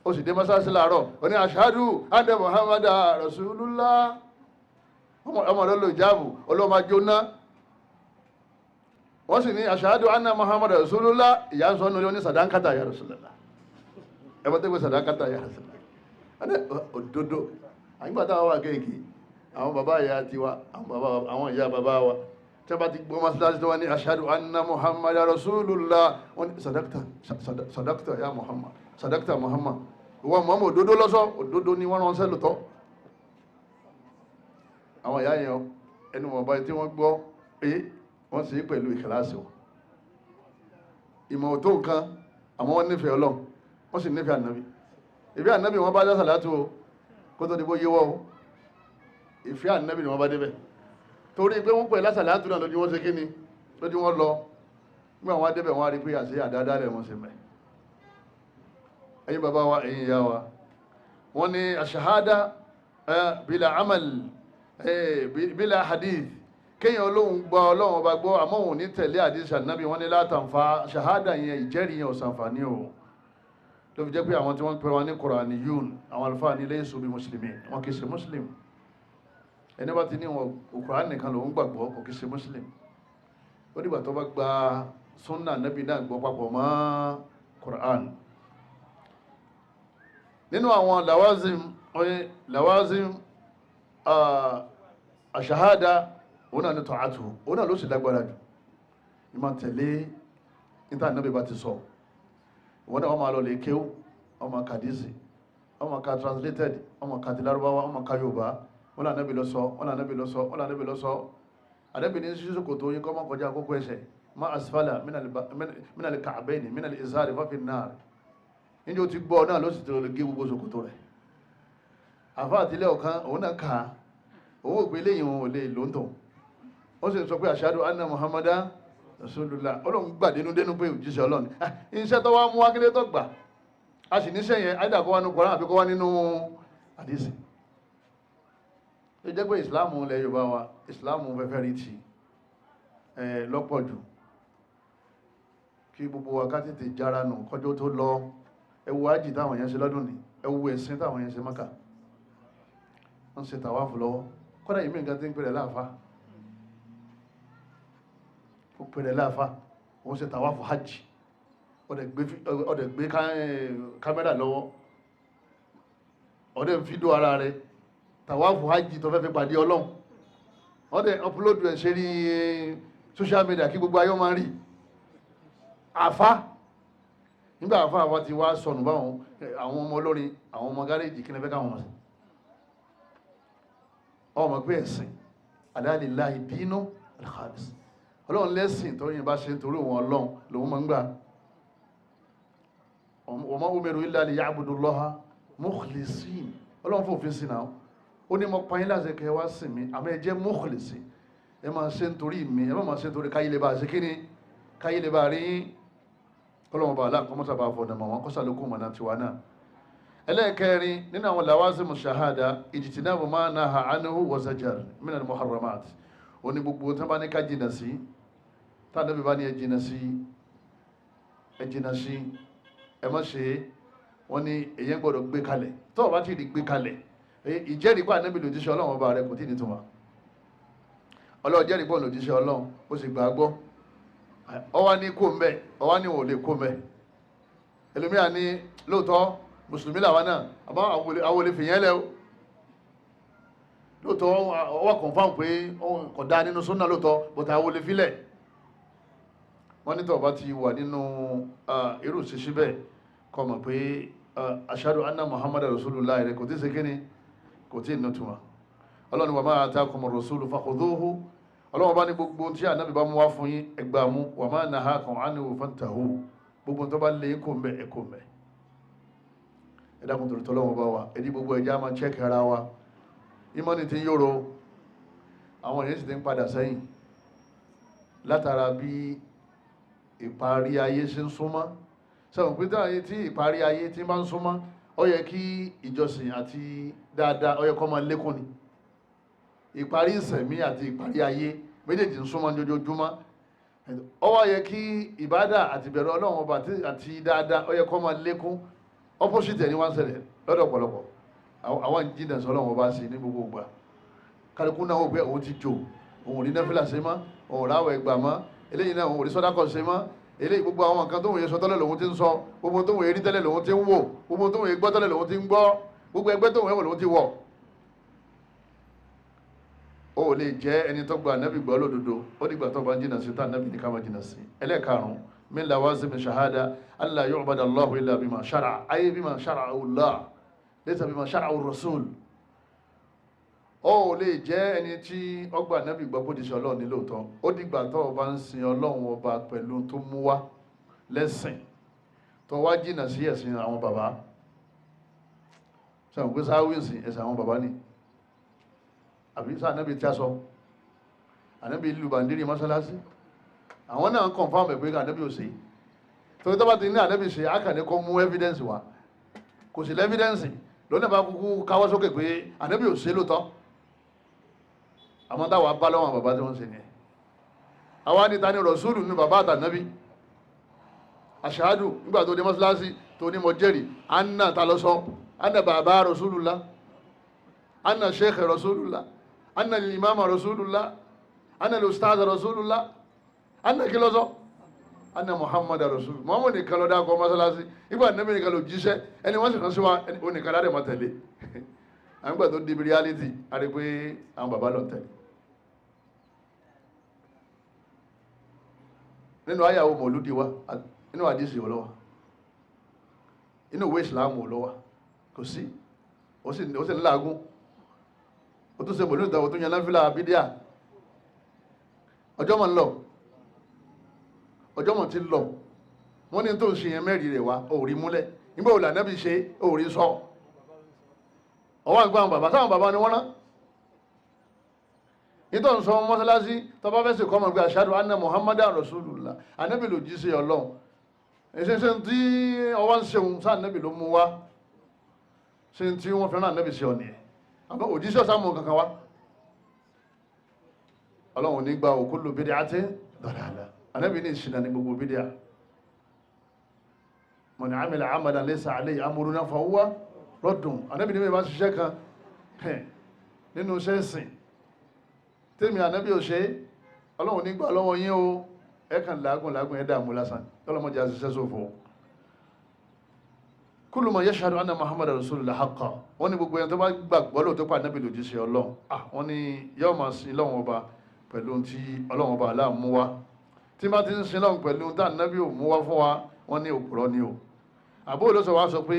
Ó sì dé mọ́sálásí láàárọ̀ ó ní ashhadu anna muhammada rasulullah, ọmọ rẹ̀ lò jáàbù ọlọ́run máa jóná. Wọ́n sì ní ashhadu anna muhammada rasulullah, ìyá ń sọ nílé oní sàdánkátà ya rasulullah, ẹgbẹ́ tó gbé sàdánkátà ya rasulullah. Òdodo àyígbàtà wà kéèkì àwọn bàbá ìyá tiwa, àwọn ìyá bàbá wa tí wọ́n bá ti gbọ́ mọ́sálásí tó wá ní ashhadu anna muhammada rasulullah, wọ́n ní sadakta ya muhammad, sadakta muhammad, ìwọ Muhammad òdodo lọ́sọ́, òdodo ni wọ́n ránṣẹ́ lòtọ́. Àwọn ìyá yẹn ẹnu wọn báyìí tí wọ́n gbọ́ pé wọ́n sì pẹ̀lú ìkìláàsì wọn, ìmọ̀ òtó nǹkan, àmọ́ wọ́n nífẹ̀ẹ́ Ọlọ́run, wọ́n sì nífẹ̀ẹ́ ànábì. ìfẹ́ ànábì wọn bá dá sàlátù kó tó dìbò yíwọ́ o, ìfẹ́ ànábì ni wọ́n bá débẹ̀, torí pé wọ́n pẹ̀ lásàlátù náà lójú wọn ṣe kíni, lójú wọn lọ. Nígbà wọn débẹ̀ wọn rí pé àṣẹ àdáadáa rẹ̀ wọ́n ṣe mẹ́. Ẹ̀yin bàbá wa, ẹ̀yin ìyá wa, wọ́n ní àṣàhádá bílà amal bílà hadith, kéèyàn olóhùn gbọ́ Ọlọ́run ọba gbọ́ àmọ́ òun ní tẹ̀lé hadith ànábì, wọ́n ní látàǹfà ṣàhádà yẹn, ìjẹ́rìí yẹn ọ̀sànfàní o. Ló fi jẹ́ pé àwọn tí wọ́n ń pè wọn ní Kùránìyún, àwọn àlùfáà ní laysu bí mùsùlùmí, wọn kì í ṣe muslim. Ẹni bá ti ní wọn Kùránì nìkan lòún gbàgbọ́, kò kì í ṣe muslim. Ó dìgbà tó bá gba súnà ànábì náà gbọ́ papọ̀ mọ́ Kùránì. Nínú àwọn lawazim àṣàhádà òun náà ní tọ́àtù, òun náà ló sì lágbára jù. Ìmọ̀ tẹ̀lé níta ànábì bá ti sọ. Ìwọ́n náà wọ́n máa lọ lè kéwú, wọ́n máa kàdísì, wọ́n máa ka translated, wọ́n máa ka ti Lárúbáwá, wọ́n máa ka Yorùbá, wọ́n là ànábì lọ sọ, wọ́n là ànábì lọ sọ, wọ́n là ànábì lọ sọ. Ànábì ní sísú kò tó yín kọ́ mọ́ kọjá àkókò ẹsẹ̀, má asfala minal ka'bayni minal izari fa fin nar. Níjó ti gbọ́ náà ló sì ti lè gé gbogbo ṣòkòtò rẹ̀. Àfá àtìlẹ́ ọ̀kan òun náà ka owó ìpé lẹ́yìn òun ò lè lóńtọ̀. Ó sì sọ pé ashhadu anna muhammada rasulullah, Ọlọ́run gbà dénú pé òjíṣẹ́ Ọlọ́run. Iṣẹ́ tó wá mú wákílé tó gbà, a sì níṣẹ́ yẹn àìdàkọ́ wá nínú Kùránì àbíkọ́ wá nínú àdísì. Ó jẹ́ pé ìsìláàmù ilẹ̀ Yorùbá wa, ìsìláàmù fẹ́fẹ́ rí ti lọ́pọ̀ jù. Kí gbogbo wa ká tètè jára nù kọjọ́ tó lọ. Ẹ wo ájì táwọn yẹn ṣe lọ́dún ni, ẹ wo ẹ̀sìn táwọn yẹn ṣe Mákà. Wọ́n ṣe tàwáfù lọ́wọ́, kọ́dà ìmí nǹkan tí ń pèrè láàfá, ó pèrè láàfá, wọ́n ṣe tàwáfù hajj, ọdẹ̀ gbé kámẹ́rà lọ́wọ́, ọdẹ̀ ń fídíò ara rẹ̀, tàwáfù hajj tó fẹ́ fi pàdé Ọlọ́run, ọdẹ̀ upload ẹ̀ ṣe rí social media kí gbogbo ayé máa rí. Àfá nígbà àfá àwa ti wá sọnù báwọn àwọn ọmọ olórin, àwọn ọmọ gáréjì kí ní fẹ́ káwọn mọ̀ sí. Ọmọ pé ẹ̀sìn aláàlìláì dínú al-khalis, Ọlọ́run lẹ́sìn tó yìnbá ṣe nítorí wọn Ọlọ́run lòun máa ń gbà. wa ma umiru illa liya'budullaha mukhlisin, Ọlọ́run fòfin sí náà. Ó ní mo pa yín láṣẹ kẹ́ wá sìn mí, àmọ́ ẹ jẹ́ mukhlisin, ẹ máa ṣe nítorí mi, ẹ máa ṣe nítorí káyé lè bá ṣe kíni, káyé lè bá rí. Ọlọ́run bá aláàkọ́ mọ́sá bá fọ́nà mọ̀ wọn kọ́sà lókùn mọ̀nà tiwa náà. Ẹlẹ́ẹ̀kẹrin nínú àwọn lawazimu shahada ijtinabu ma naha anhu wa zajar min al-muharramat. Ó ní gbogbo tán bá ní ká jìnà sí, tá Ànábì bá ní ẹ jìnà sí, ẹ má ṣe, wọ́n ní èyàn gbọ́dọ̀ gbé kalẹ̀. Tó bá ti rí gbé kalẹ̀, ìjẹ́rìí pé Ànábì lòjíṣẹ́ Ọlọ́run ọba rẹ̀ kò tí ní túnmọ̀. Ọlọ́run jẹ́rìí pé lòjíṣẹ́ Ọlọ́run ó sì gbàgbọ́. Ọwá ní kó mbẹ́, ọwá ní wọ́n lè kó mbẹ́. Ẹlòmíà ní lóòótọ́ mùsùlùmí làwọn náà, àmọ́ àwọn olè fìyẹn lẹ́ o. Lóòótọ́ ọwá confirm pé kò dá nínú súnnà lóòótọ́, bọ̀tà àwọn olè fílẹ̀. Wọ́n ní tó bá ti wà nínú irú ṣíṣí bẹ́ẹ̀ kó mọ̀ pé ashhadu anna muhammadu rasulullah rẹ̀ kò tí ṣe kíni, kò tí ìnútùmọ̀. Ọlọ́run wa ma atakumur rasulu fakhudhuhu, Ọlọ́run bá ní gbogbo tí Ànábì bá mú wá fún yín ẹ gbà mú, wa ma nahakum anhu fantahu, gbogbo tó bá lè kó mbẹ́ ẹkó mbẹ́. Ẹ̀dàkùn tó lọ́wọ́ bá wa, ẹ̀dí gbogbo ẹjá máa chẹ́kì ara wa. Ìmánì tí ń yòrò, àwọn èyí sì ti ń padà sẹ́yìn látara bí ìparí ayé ṣe ń súnmọ́. Sẹ́wọ̀n pé tí ìparí ayé tí bá ń súnmọ́, ó yẹ kí ìjọsìn àti dáadáa ó yẹ kó máa lékún ni. Ìparí ìsẹ̀mí àti ìparí ayé méjèèjì ń súnmọ́ lójoojúmọ́. ó wá yẹ kí ìbádà àti ìbẹ̀rù Ọlọ́run ọba àti dáadáa ó yẹ kó máa lékún. Opposite ẹni wá ń ṣẹlẹ̀ lọ́dọ̀ ọ̀pọ̀lọpọ̀ àwọn jìnnà sọ́lọ́run ọba sí ní gbogbo ìgbà. Kálukú náà wọ́n pé òun ti jò, òun ò rí náfìlà ṣe mọ́, òun ráwọ̀ ẹgbà mọ́, eléyìí náà òun ò rí sọ́dákọ̀ ṣe mọ́, eléyìí gbogbo àwọn nǹkan tó wòye sọ tẹ́lẹ̀ lòun ti ń sọ, gbogbo tó wòye rí tẹ́lẹ̀ lòun ti ń wò, gbogbo tó wòye gbọ́ tẹ́lẹ̀ lòun ti ń gbọ́, gbogbo ẹgbẹ́ tó wòye wọ̀ lòun ti wọ̀. Ó lè jẹ́ ẹni tó gba ànábì gbọ́ lódodo, ó dìgbà tó bá jìnnà sí tá ànábì ní ká máa jìnnà sí. Ẹlẹ́ẹ̀karùn-ún min lawazim shahada alla yu'bada Allahu illa bima shara'a ay bima shara'ahu Allah laysa bima shara'ahu ar-rasul. Ó lè jẹ́ ẹni tí ó gba ànábì gbọ́ kó di sí Ọlọ́run ní lóòótọ́, ó dìgbà tó bá ń sin Ọlọ́run ọba pẹ̀lú tó mú wá lẹ́sìn tó wá jìnnà sí ẹ̀sìn àwọn bàbá. Sọ pé sáwìsì ẹ̀sìn àwọn bàbá ni àbí sá ànábì tí a sọ ànábì ìlú bàndírì mọ́sálásí àwọn náà confirm pé ànábì ò sí. Torí tó bá ti ní ànábì ṣe àkànní kó mú evidence wá, kò sí evidence lónìí bá kúkú káwọ́ sókè pé ànábì ò sí lóòótọ́. Àmọ́ táwa bá lọ́wọ́ bàbá tí wọ́n ń ṣe ni àwa ní ta ni rọ̀súlù ní bàbá àtànábì. Àṣàádù nígbà tó dé mọ́sálásí tó ní mo jẹ́rìí anna ta lọ sọ anna bàbá rasulullah anna sheikh rasulullah anna imam rasulullah anna ustaz rasulullah anna kí ló sọ anna muhammad rasul muhammad ní kan ló dá kọ mọ́sálásí nígbà Ànábì ní kan ló jíṣẹ́ ẹni wọ́n sì kan sí wa ó ní kan láti máa tẹ̀lé. àwọn gbà tó di reality a rí pé àwọn bàbá lọ tẹ̀lé. nínú àyàwó mọ̀lúdí wa inú àdísì olówà inú ìwé ìsìláàmù olówà kò sí ó sì ń láàgún ó tún ṣe mọ̀lúdí ìtàwó tó yan náfílà bídíà. ọjọ́ mọ̀ ń lọ ọjọ́ mọ̀ ti lọ wọ́n ní tó ń ṣe yẹn mẹ́rin rẹ̀ wá òòrí múlẹ̀ nígbà òòlà nẹ́bí ṣe òòrí sọ ọwọ́ àgbà àwọn bàbá sáwọn bàbá ni wọ́n rán. nítorí sọ mọ́sálásí tọba fẹ́ sí kọ́mọ̀ gbé ashadu anna muhammadan rasulullah anábì ló jí sí ọlọ́run ẹ̀ṣẹ́ṣẹ́ tí ọwá ń ṣeun sáà anábì ló mú wá ṣe tí wọ́n fẹ́ràn anábì sí ọ̀nì ẹ̀ àmọ́ òjíṣẹ́ sáàmù kankan wá. ọlọ́run ní gba kullu bid'atin dalalah anábì ní ìṣìnà ní gbogbo bídíà. man amila amalan laysa alayhi amruna fahuwa raddun anábì ní bá ṣiṣẹ́ kan nínú iṣẹ́ ìsìn tèmi ànábì ò ṣe ọlọ́run nígbà lọ́wọ́ yín o ẹ̀kan lágùn ẹ̀dà mú lásán ọlọ́mọdé àṣìṣẹ́ sófò. kullu man yashhadu anna muhammadar rasulullah haqqan wọ́n ní gbogbo ẹni tó bá gbàgbọ́ lóòótọ́ pa ànábì lòdì sí ọlọ́run wọ́n ní yóò máa sin lọ́wọ́n ọba pẹ̀lú tí ọlọ́run ọba aláà mú wá. tí bá ti ń sin lọ́wọ́n pẹ̀lú tí ànábì ò mú wá fún wa wọ́n ní òpùrọ́ ni o. àbó olóṣọ wa sọ pé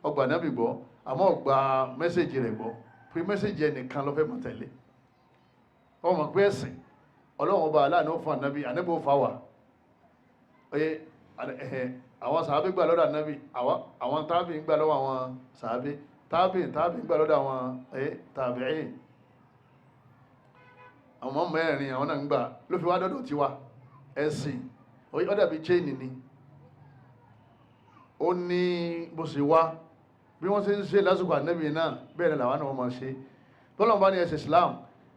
ọgbà ànábì gbọ́ àmọ́ ọgbà mẹ́sẹ̀jì rẹ̀ gbọ́ pé mẹ́sẹ̀jì ẹnìkan ló fẹ́ mọ̀ tẹ̀lé. ọmọ pé ẹ̀sìn ọlọ́run ọba aláàánú fún ànábì ànábì ò fà wà oye àwọn sàábé gbà lọ́dọ̀ ànábì àwọn tábì ń gbà lọ́wọ́ àwọn sàábé tábì ń gbà lọ́dọ̀ àwọn tàbíìn àwọn mẹ́rin àwọn náà ń gbà ló fi wá dọ́dọ̀ tiwa ẹ̀sìn oye ó dàbí chain ni ó ní bó ṣe wá bí wọ́n ṣe ń ṣe lásìkò ànábì náà bẹ́ẹ̀ ni làwọn náà wọ́n máa ṣe tọ́lọ́run bá ní ẹ̀sìn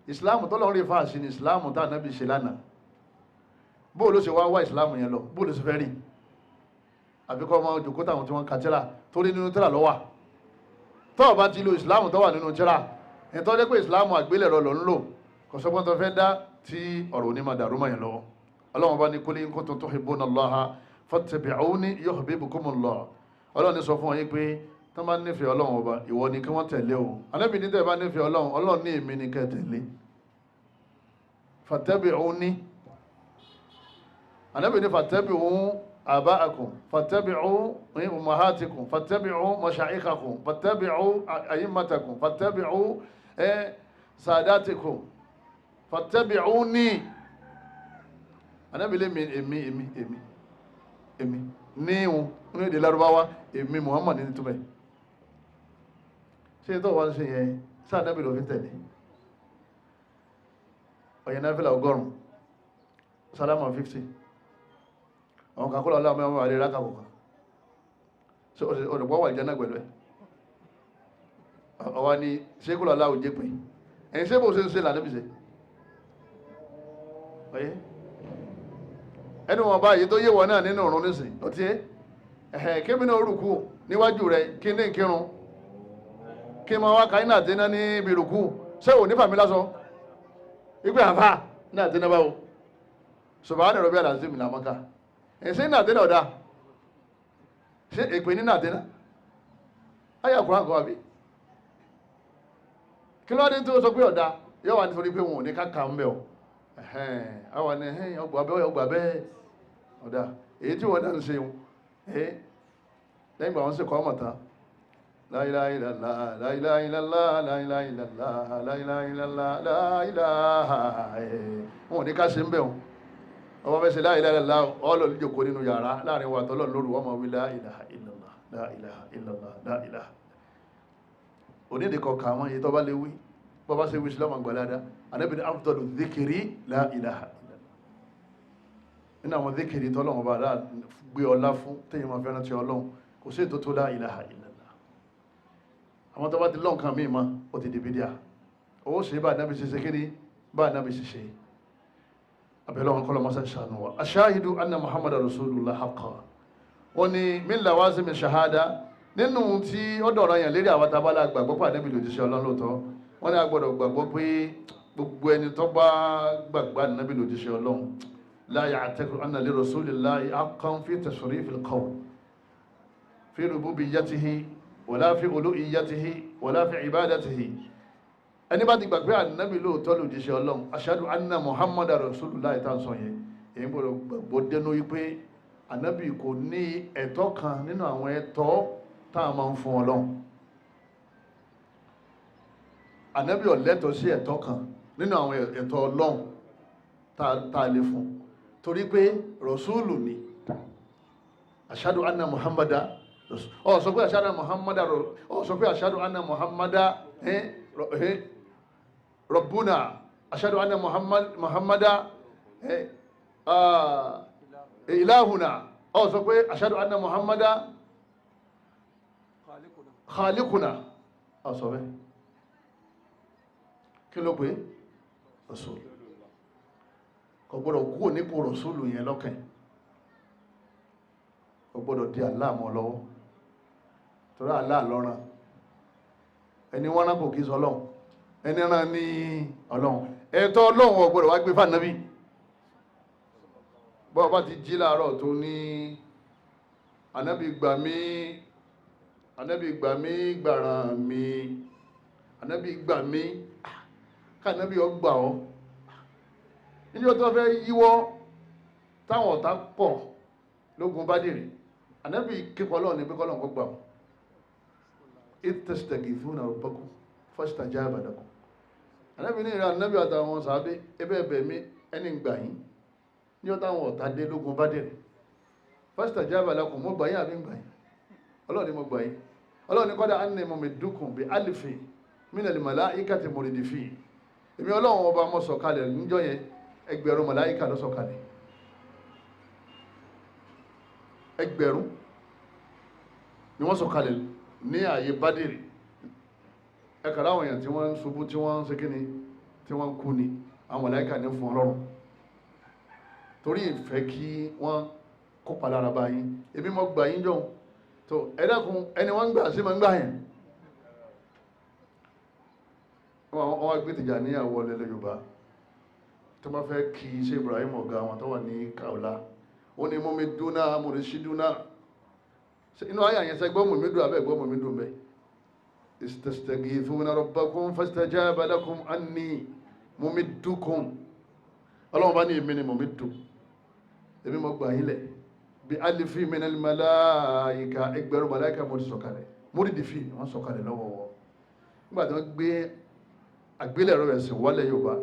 Islam tọ́lọ́run rí fáàsì ní Islam tá ànábì ṣe lánàá bóò ló ṣe wá Islam yẹn lọ bóò ló ṣe fẹ́ rí àbíkọ́ ọmọ jòkó táwọn tí wọ́n ka tírà torí nínú tírà ló wà tọ́ọ̀ bá ti lo Islam tó wà nínú tírà ẹ̀ tọ́ jẹ́ pé Islam àgbélẹ̀rọ lọ ń lò kò sọ́gbọ́n tó fẹ́ dá tí ọ̀rọ̀ onímọ̀ dàrú mọ̀ yẹn lọ́wọ́ Ọlọ́run bá ní qul in kuntum tuhibbuna Allaha fattabi'uni yuhbibkumullah Ọlọ́run ní sọ fún wọn yín pé tó bá nífẹ̀ẹ́ Ọlọ́run ọba ìwọ ni kí wọ́n tẹ̀lé o Ànábì ní tẹ́ bá nífẹ̀ẹ́ Ọlọ́run ní èmi ni kẹ́ tẹ̀lé fattabi'uni Ànábì ní fattabi'u aba'akum fattabi'u ummahatikum fattabi'u mashayikhakum fattabi'u a'immatakum fattabi'u sadatikum fattabi'uni Ànábì lé èmi níhun ní èdè Lárúbáwá èmi Muhammad ní túbẹ̀ ṣe tó wá ń ṣe yẹn sáà Ànábì ló fi tẹ̀lé ọ̀yẹ̀ náfílà 100 sálámà 50 àwọn kakọ́lá aláwọ̀ mẹ́wàá àrí rákà kọ̀ọ̀kan ṣe ọ̀dọ̀pọ̀ wà ìjẹ́nà pẹ̀lú ẹ̀ ọwá ni ṣékùlọ̀ aláwọ̀ jẹ́ pé ẹ̀yìn ṣé bó ṣe ń ṣe lànàbì ṣe ọ̀yẹ́ ẹni wọn bá yìí tó yé wọn náà nínú ọ̀run nísìn ó ti kébì náà rùkú níwájú rẹ kí ní kírun kí n máa wá ka iná àdínà níbi rùkú ṣé ò ní fàmí lásán ìgbé àfà ní àdínà báwo subhana rabbiyal azim ní àmọ́ká ṣé iná àdínà ọ̀dà ṣé èpè ní àdínà ayé àkùrán kan àbí kí ló dé tó sọ pé ọ̀dà yóò wá nítorí pé wọn ò ní ká kà ń bẹ̀ ọ́ àwọn ni ọgbà bẹ́ẹ̀ ọ̀dà èyí tí wọ́n náà ń ṣe lẹ́yìn ìgbà wọn sì kọ́ ọmọ tán la ilaha illallah la ilaha illallah la ilaha illallah la ilaha illallah la ilaha wọn ò ní ká ṣe ń bẹ̀ wọn ọmọ fẹ́ ṣe la ilaha illallah ọlọ́ níjòkó nínú yàrá láàrin wa tọ́lọ́ lóru wọ́n mọ̀ wí la ilaha illallah la ilaha illallah la ilaha onídìíkọ̀ kà wọ́n èyí tó bá lè wí bọ́ bá ṣe wí sí lọ́mọ gbàládá Ànábì ní afdalu dhikri la ilaha illallah nínú àwọn dhikri tọ́lọ́wọ́n bá dá gbé ọlá fún téèyàn máa fẹ́ràn tí ọlọ́run kò sí ètò tó la ilaha illallah àwọn tó bá ti lọ́nkàn míì mọ́ ó ti di bídíà owó ṣe bá Ànábì ṣe kí ni bá Ànábì ṣe abẹ́lẹ́ wọn kọ́lọ́ mọ́sá ṣàánú wa aṣáhidu anna muhammad rasulullah haqqan wọ́n ní min lawazim shahada nínú tí ó dọ̀rọ̀ yàn lérí àwọn tabala gbàgbọ́ pé Ànábì lòjíṣẹ́ Ọlọ́run lóòótọ́ wọ́n ní a gbọ́dọ̀ gbàgbọ́ pé gbogbo ẹni tó bá gbàgbọ́ Ànábì lòjíṣẹ́ Ọlọ́run la ya'taqidu anna li rasulillahi haqqan fi tashrifil qawl fi rububiyyatihi wala fi uluhiyyatihi wala fi ibadatihi ẹni bá ti gbàgbé Ànábì lóòótọ́ lòjíṣẹ́ Ọlọ́run ashhadu anna muhammad rasulullah ìta sọ yẹn èyí gbọ́dọ̀ gbàgbọ́ dénú wípé Ànábì kò ní ẹ̀tọ́ kan nínú àwọn ẹ̀tọ́ táà máa ń fún Ọlọ́run. Ànábì ò lẹ́tọ̀ọ́ sí ẹ̀tọ́ kan nínú àwọn ẹ̀tọ́ Ọlọ́run tá a lè fún torí pé rọ̀súùlù ni ashhadu anna muhammada ọ sọ pé ashhadu anna muhammada ọ sọ pé ashhadu anna muhammada rabbuna ashhadu anna muhammada ilahuna ọ sọ pé ashhadu anna muhammada khaliquna ọ sọ bẹ́ẹ̀ kí ló pé rọ̀súùlù kò gbọ́dọ̀ kúrò nípò rọ̀súùlù yẹn lọ́kàn kò gbọ́dọ̀ di Allah mọ́ lọ́wọ́ torí Allah lọ́ràn ẹni wọ́n rán kò kí sọ Ọlọ́run ẹni rán ní Ọlọ́run ẹ̀tọ́ Ọlọ́run ò gbọ́dọ̀ wá gbé fànàbí bọ́ọ̀ bá ti jí láàárọ̀ tó ní Ànábì gbà mí gbàràn mi Ànábì gbà mí kànábì ọgbà ọ́ níjọ́ tó fẹ́ yíwọ́ táwọn ọ̀tá pọ̀ lógun Bádìrì Ànábì kíkọ́ lọ́ọ̀ ní pé kọ́lọ̀ kọ́ gbà ọ́ istastaghithuna rabbakum fastajaba lakum Ànábì ní ìrìn Ànábì àtàwọn sàábé ẹbẹ́ ẹbẹ̀ mi ẹni gbà yín níjọ́ táwọn ọ̀tá dé lógun Bádìrì fastajaba lakum mo gbà yín àbí gbà yín Ọlọ́run ni mo gbà yín Ọlọ́run ni qad anni mumiddukum bi alfin minal malaikati murdifin èmi Ọlọ́run ọba mọ́ sọ̀kalẹ̀ níjọ́ yẹn ẹgbẹ̀rún màláíkà ló sọ̀kalẹ̀ ẹgbẹ̀rún ni wọ́n sọ̀kalẹ̀ ní ààyè Bádìrì ẹkàrà àwọn èèyàn tí wọ́n ń ṣubú tí wọ́n ń ṣe kíni tí wọ́n ń kú ni àwọn màláíkà ní fún Ọlọ́run torí ìfẹ́ kí wọ́n kópa lára bá yín èmi mọ́ gbà yín jọ tó ẹ dákun ẹni wọ́n ń gbà sí mọ́ ń gbà yẹn wọ́n wá gbé Tìjàníyà wọlé Yorùbá tó bá fẹ́ kí ṣe Ibrahim ọ̀gá wọn tó wà ní Kaula ó ní mumiduna murshiduna inú ayé àyẹ̀sẹ̀ gbọ́ mùmídùn abẹ́ gbọ́ mùmídùn bẹ́ istastaghithuna rabbakum fastajaba lakum anni mumiddukum Ọlọ́run bá ní èmi ni mumiddu èmi mọ́ gbà yílẹ̀ bí alifi minal malaika ẹgbẹ̀rún malaika mo ti sọ̀kalẹ̀ múrídìfì wọ́n sọ̀kalẹ̀ lọ́wọ́ wọ́ nígbà tí wọ́n gbé àgbélẹ̀rọ ẹ̀sìn wọlé Yorùbá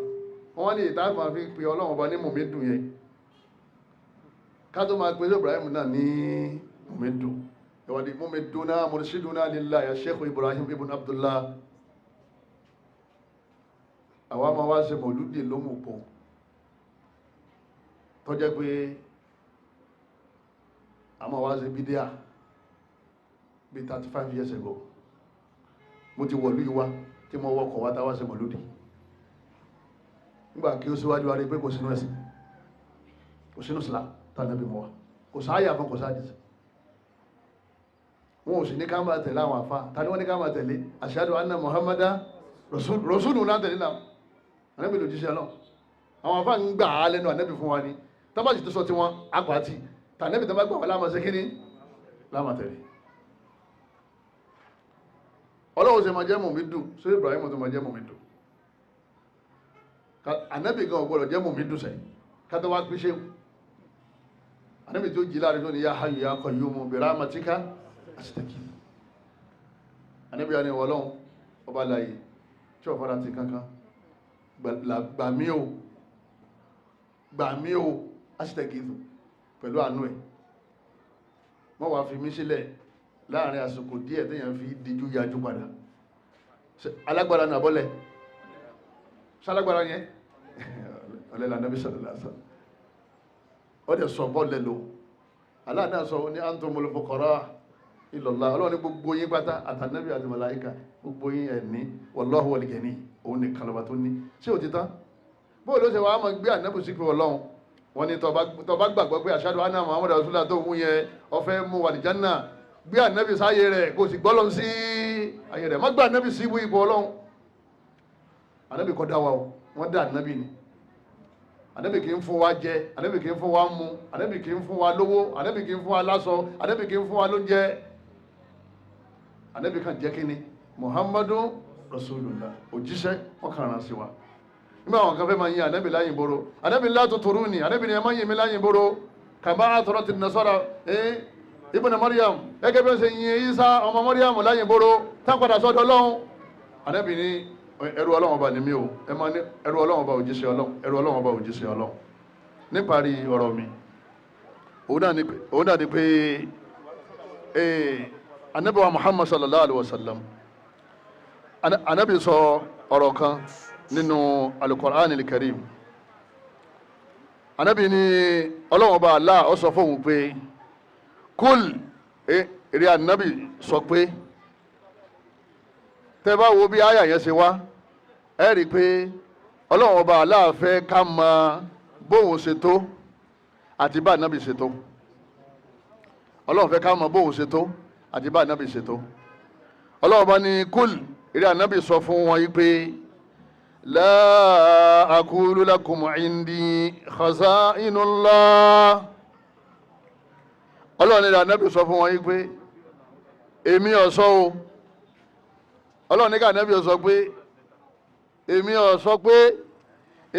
wọ́n ní ìtàkùn àfi pé Ọlọ́run ọba ní mùmídùn yẹn ká tó máa pè Ibrahim náà ní mùmídùn ìwádìí mumiduna murshiduna lillahi ya Sheikh Ibrahim ibn Abdullah àwa máa wá ṣe mọ̀lúdì lómùpọ̀ tó jẹ́ pé a máa wá ṣe bídíà bí 35 years ago mo ti wọ̀lú ìwá tí mo wọ́kọ̀ wá táwá ṣe mọ̀lúdì nígbà kí ó síwájú wa rí pé kò sínú ẹ̀sìn kò sínú Islam tànàbí mọ́ wa kò sáyà fún kò sáàdì wọn ò sì ní ká máa tẹ̀lé àwọn àfa tani wọ́n ní ká máa tẹ̀lé ashhadu anna muhammadan rasulu náà tẹ̀lé náà ànábì lòjíṣẹ́ náà àwọn àfa ń gbà á lẹ́nu ànábì fún wa ni tábàjì tó sọ tí wọ́n àpàtì tànàbì tó bá gbà wọ́n láàmà ṣe kíní láàmà tẹ̀lé ọlọ́run ṣe máa jẹ́ mùmídù sí Ibrahim tó máa jẹ́ mùmídù ànábì gan ọ̀gbọ́dọ̀ jẹ́ mùmídù sẹ́yìn kátó wá pín ṣéwù ànábì tó jí láàrin tó ní ya hayyu ya qayyumu bi rahmatika astaghith ànábì àni ọlọ́run ọba láyé tí ó fara ti kankan gbà mí o astaghith pẹ̀lú àánú ẹ̀ wọ́n wá fi mí sílẹ̀ láàrin àsìkò díẹ̀ téèyàn fi díjú yájú padà alágbára náà bọ́lẹ̀ sálágbára yẹn ọ̀lẹ́lá nàbí sàlẹ̀lásà ó dẹ̀ sọ bọ́ọ̀lẹ̀ lò aláàdá sọ ní antumul fuqara ilallah ọlọ́run ní gbogbo yín pátá àtànàbí àti màláíkà gbogbo yín ẹ̀ ní wallahu wal ghani òun ní kalaba tó ní ṣé ò ti tán bóò ló ṣe wàá mọ̀ gbé ànábì sí pé ọlọ́run wọn ni tó bá gbàgbọ́ pé ashhadu anna muhammadan rasulullah tó mú yẹn ó fẹ́ mú wà ní janna gbé ànábì sáyé rẹ̀ kò sì gbọ́lọ́n sí ayé rẹ̀ má gbé ànábì sí ibú ipò ọlọ́run ànábì kọ́ dá wa o wọ́n dá ànábì ni ànábì kì í fún wa jẹ ànábì kì í fún wa mu ànábì kì í fún wa lówó ànábì kì í fún wa láṣọ ànábì kì í fún wa lóúnjẹ ànábì kan jẹ́ kíni muhammadu rasulullah òjíṣẹ́ wọn kàn rán sí wa nígbà àwọn kan fẹ́ máa yin ànábì láyìn boro ànábì la tuturuni ànábì ni ẹ máa yin mi láyìn boro kama atrat an-nasara ibùnà Maryam gẹ́gẹ́ bí wọ́n ṣe yin Isa ọmọ Maryam láyìn boro tápadà sọ́dọ̀ Ọlọ́run ànábì ní ẹrú Ọlọ́run ọba ni mí o ẹ máa ní ẹrú Ọlọ́run ọba òjíṣẹ́ Ọlọ́run ẹrú Ọlọ́run ọba òjíṣẹ́ Ọlọ́run níparí ọ̀rọ̀ mi òun náà ni pé ànábì wa Muhammad sallallahu alaihi wasallam ànábì sọ ọ̀rọ̀ kan nínú al-Qur'an al-Karim ànábì ní Ọlọ́run ọba Allah ó sọ fóun pé kúl èrè ànábì sọ pé tẹ́ bá wo bí àyà yẹn ṣe wá ẹ rí i pé ọlọ́run ọba aláàfẹ́ ká mọ bóun ṣe tó àti bá ànábì ṣe tó ọlọ́run fẹ́ ká mọ bóun ṣe tó àti bá ànábì ṣe tó ọlọ́run ọba ní kúl èrè ànábì sọ fún wọn yìí pé la aqulu lakum indi khaza'inullah ọlọ́run ní ànábì sọ fún wọn yìí pé èmi ọ̀sọ́ o ọlọ́run ní ká ànábì sọ pé èmi ọ̀sọ́ pé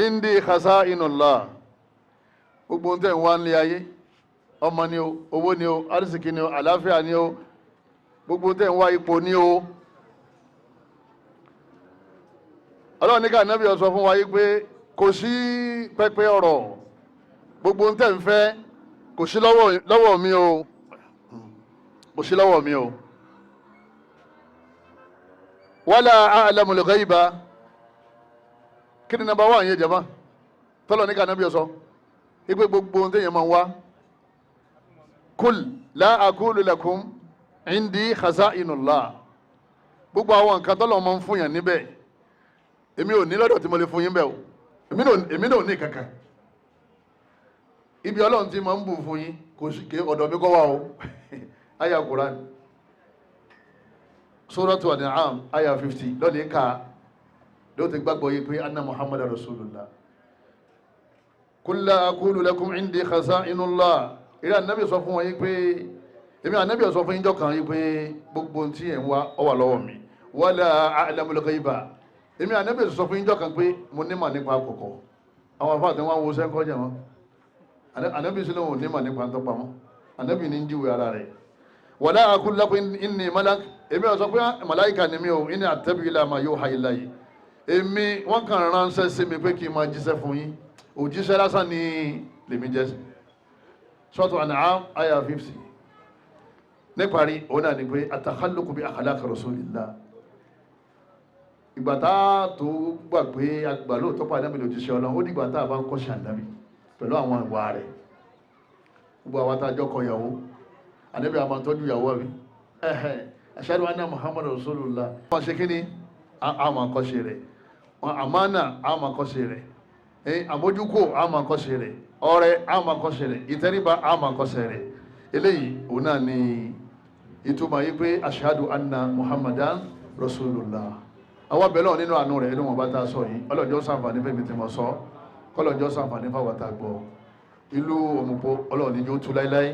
indi khaza'inullah gbogbo ń tẹ̀ ń wá nílé ayé ọmọ ni o owó ni o arísìkí ni o àlàáfíà ni o gbogbo ń tẹ̀ ń wá ipò ni o ọlọ́run ní ká ànábì sọ fún wa yìí pé kò sí pẹpẹ ọ̀rọ̀ gbogbo ń tẹ̀ ń fẹ́ kò sí lọ́wọ́ mi o kò sí lọ́wọ́ mi o wala a'lamul ghaiba kí ni nàbà wà yẹn jama tọ́lọ̀ ní ká nàbí ọ̀sọ́ ipé gbogbo ohun tẹ́yẹ̀ máa wá kul la aqulu lakum indi khaza'inullah gbogbo àwọn nǹkan tọ́lọ̀ máa ń fún yàn níbẹ̀ èmi ò ní lọ́dọ̀ tí mo lè fún yín bẹ́ẹ̀ o èmi náà ní kankan ibi ọlọ́run tí máa ń bù fún yín kò sí ké ọ̀dọ̀ mi kọ́ wá o aya Quran suratu An'am aya 50 lọ́nà ká ló ti gbàgbọ́ yìí pé anna Muhammadan rasulullah kul la aqulu lakum indi khaza'inullah ìrẹ́ ànábì sọ fún wọn yìí pé èmi ànábì sọ fún yín jọ́kan yìí pé gbogbo tí ẹ̀ ń wá ó wà lọ́wọ́ mi wala a'lamul ghaiba èmi ànábì sọ fún yín jọ́kan pé mo nímọ̀ nípa àkọ́kọ́ àwọn afáàtì wọn wo sẹ́ńkọ́ jẹ̀ wọn ànábì sílẹ̀ wọn nímọ̀ nípa tó pamọ́ ànábì ní jíwèé ara rẹ̀ wala aqulu lakum inni malak èmi sọ pé màláìkà ni mi ò inni attabi'u ila ma yuha ilayya èmi wọ́n kàn ránṣẹ́ sí mi pé kí n máa jíṣẹ́ fún yín òjíṣẹ́ lásán ni lèmi jẹ́ sí Suratu An'am aya 50 níparí òun náà ni pé at-takhalluq bi akhlaq rasulillah ìgbà tá a tó gbà pé àgbà lóòótọ́ pa ànábì lòjíṣẹ́ Ọlọ́run ó dìgbà tá a bá ń kọ́ṣẹ́ ànábì pẹ̀lú àwọn ìwà rẹ̀ gbogbo àwọn tá a jọ kọ ìyàwó ànábì àmọ́ tọ́jú ìyàwó mi ashhadu anna Muhammadan rasulullah wọ́n ṣe kí ni àmọ́ àkọ́ṣe rẹ̀ àmánà àmọ́ àkọ́ṣe rẹ̀ àmójúkò àmọ́ àkọ́ṣe rẹ̀, ọrẹ àmọ́ àkọ́ṣe rẹ̀, ìtẹríba àmọ́ àkọ́ṣe rẹ̀. Eléyìí òun náà ni ìtumọ̀ yìí pé ashhadu anna muhammadan rasulullah. àwọn abẹ́lẹ̀ nínú àánú rẹ̀ inú wọn bá ta sọ yìí ọlọ́jọ́ ṣàǹfààní fẹ́mi tí mo sọ, kọ́lọ́jọ́ ṣàǹfààní fáwọn tá gbọ́. ìlú Òmùpó ọlọ́ọ̀ni yóò tú láíláí.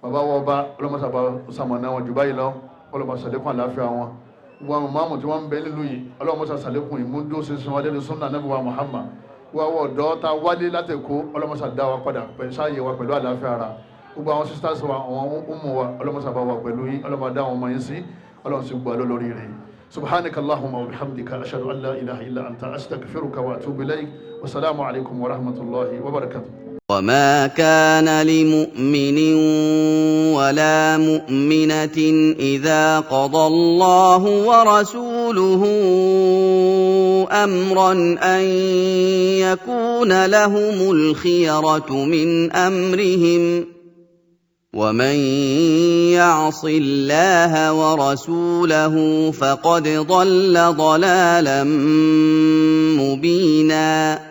bàbá wọ ọba ọlọ́mọṣàbà sàmọ̀nà wọn jù báyìí lọ, ọlọ́mọṣàlékún àláfíà wọn. gbogbo àwọn máàmù tí wọ́n ń bẹ nílùú yìí ọlọ́mọṣàlékún ìmúdó sísun adẹ́nu sunna Ànábì wa Muhammad. wọ́n ọ̀dọ́ ta wálé látẹ̀kọ́ ọlọ́mọṣàdá wa padà sáàyè wa pẹ̀lú àláfíà ara. gbogbo àwọn sisters wa àwọn ọmọ wa ọlọ́mọṣàbà wa pẹ̀lú yín, ọlọ́mọdá àwọn ọmọ yín sí, ọlọ́mọṣà gbọ́ lórí rẹ̀. سبحانك اللهم وبحمدك أشهد أن لا إله إلا أنت أستغفرك وأتوب إليك والسلام عليكم ورحمة الله وبركاته. وما كان لمؤمن ولا مؤمنة إذا قضى الله ورسوله أمرا أن يكون لهم الخيرة من أمرهم ومن يعص الله ورسوله فقد ضل ضلالا مبينا.